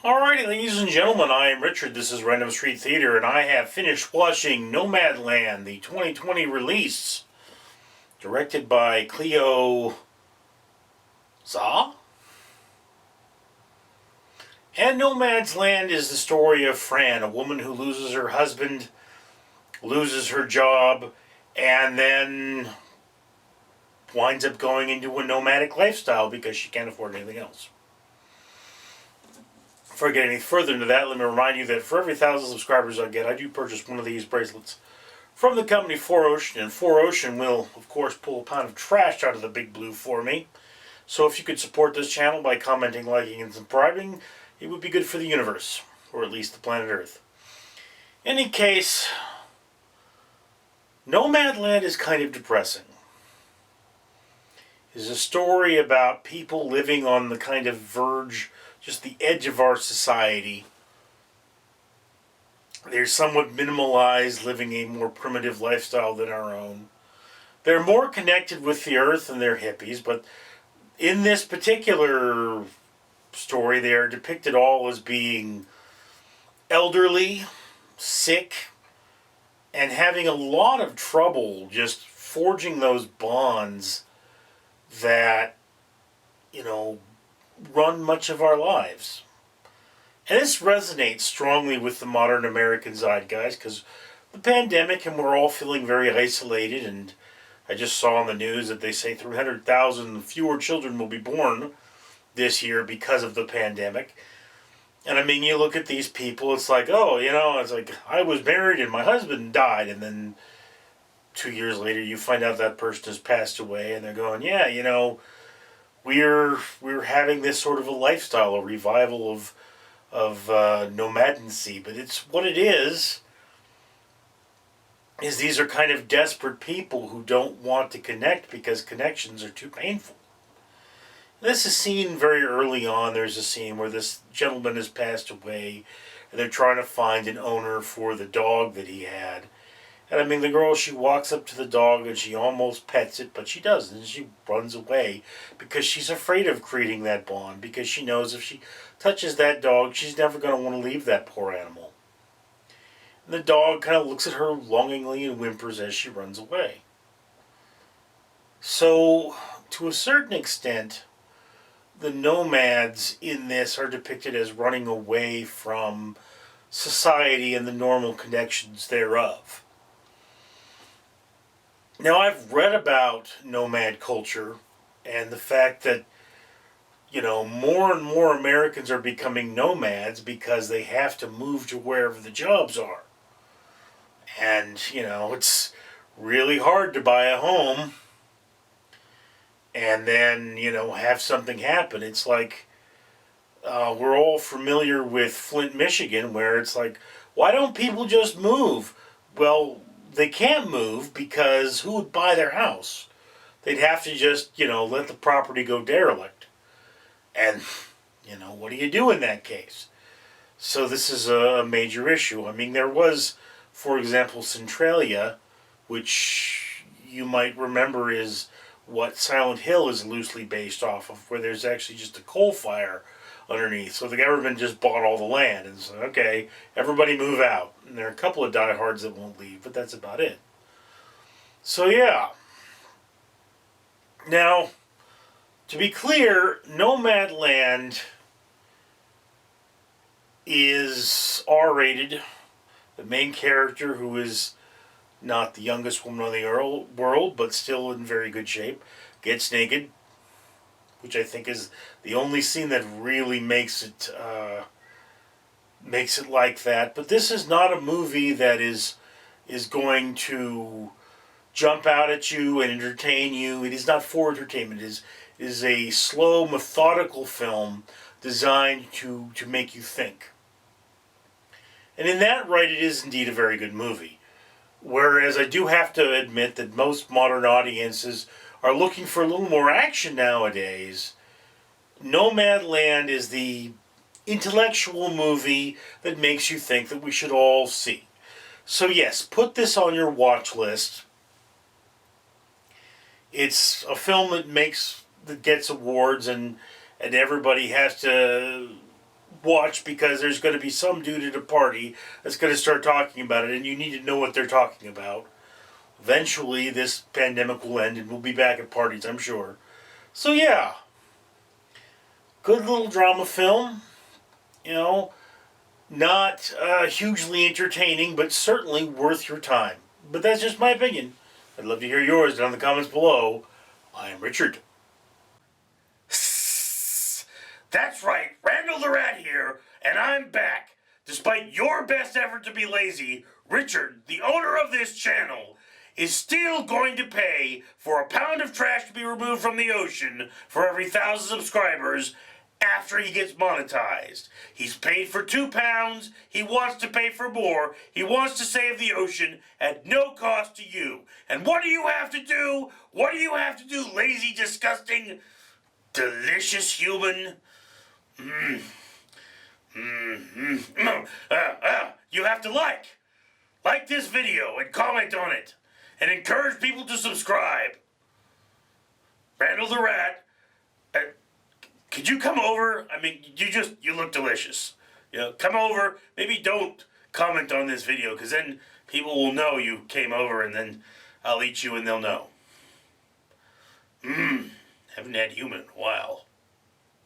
Alrighty, ladies and gentlemen, I am Richard. This is Random Street Theater, and I have finished watching Nomadland, the 2020 release, directed by Cleo Zha. And Nomadland is the story of Fran, a woman who loses her husband, loses her job, and then winds up going into a nomadic lifestyle because she can't afford anything else. Before I get any further into that, let me remind you that for every 1,000 subscribers I get, I do purchase one of these bracelets from the company 4Ocean, and 4Ocean will, of course, pull a pound of trash out of the big blue for me. So if you could support this channel by commenting, liking, and subscribing, it would be good for the universe, or at least the planet Earth. In any case, Nomadland is kind of depressing. It's a story about people living on the kind of verge, just the edge of our society. They're somewhat minimalized, living a more primitive lifestyle than our own. They're more connected with the earth than they're hippies, but in this particular story, they are depicted all as being elderly, sick, and having a lot of trouble just forging those bonds that, run much of our lives. And this resonates strongly with the modern American zeitgeist because the pandemic and we're all feeling very isolated. And I just saw on the news that they say 300,000 fewer children will be born this year because of the pandemic. And I mean, you look at these people, it's like, it's like I was married and my husband died. And then 2 years later, you find out that person has passed away and they're going, we're having this sort of a lifestyle, a revival of nomadency, but it's what it is these are kind of desperate people who don't want to connect because connections are too painful. This is seen very early on. There's a scene where this gentleman has passed away and they're trying to find an owner for the dog that he had. And I mean, the girl, she walks up to the dog and she almost pets it, but she doesn't. She runs away because she's afraid of creating that bond, because she knows if she touches that dog, she's never going to want to leave that poor animal. And the dog kind of looks at her longingly and whimpers as she runs away. So, to a certain extent, the nomads in this are depicted as running away from society and the normal connections thereof. Now, I've read about nomad culture and the fact that, more and more Americans are becoming nomads because they have to move to wherever the jobs are. And, it's really hard to buy a home and then, have something happen. It's like we're all familiar with Flint, Michigan, where it's like, why don't people just move? Well, they can't move because who would buy their house? They'd have to just, let the property go derelict. And, what do you do in that case? So this is a major issue. I mean, there was, for example, Centralia, which you might remember is what Silent Hill is loosely based off of, where there's actually just a coal fire underneath. So the government just bought all the land and said, okay, everybody move out. And there are a couple of diehards that won't leave, but that's about it. So yeah. Now, to be clear, Nomadland is R-rated. The main character, who is not the youngest woman on the world, but still in very good shape, gets naked, which I think is the only scene that really makes it like that. But this is not a movie that is going to jump out at you and entertain you. It is not for entertainment. It is a slow, methodical film designed to make you think. And in that right, it is indeed a very good movie. Whereas I do have to admit that most modern audiences are looking for a little more action nowadays. Nomadland is the intellectual movie that makes you think that we should all see. So yes, put this on your watch list. It's a film that gets awards and everybody has to watch because there's going to be some dude at a party that's going to start talking about it, and you need to know what they're talking about. Eventually, this pandemic will end, and we'll be back at parties, I'm sure. So yeah, good little drama film. You know, not hugely entertaining, but certainly worth your time. But that's just my opinion. I'd love to hear yours down in the comments below. I am Richard. That's right, Randall the Rat here, and I'm back. Despite your best effort to be lazy, Richard, the owner of this channel, is still going to pay for a pound of trash to be removed from the ocean for every 1,000 subscribers after he gets monetized. He's paid for 2 pounds, he wants to pay for more, he wants to save the ocean at no cost to you. And what do you have to do? What do you have to do, lazy, disgusting, delicious human? You have to like this video and comment on it and encourage people to subscribe. Randall the Rat, could you come over? I mean, you look delicious. You know, come over. Maybe don't comment on this video, because then people will know you came over, and then I'll eat you and they'll know. Haven't had human in a while.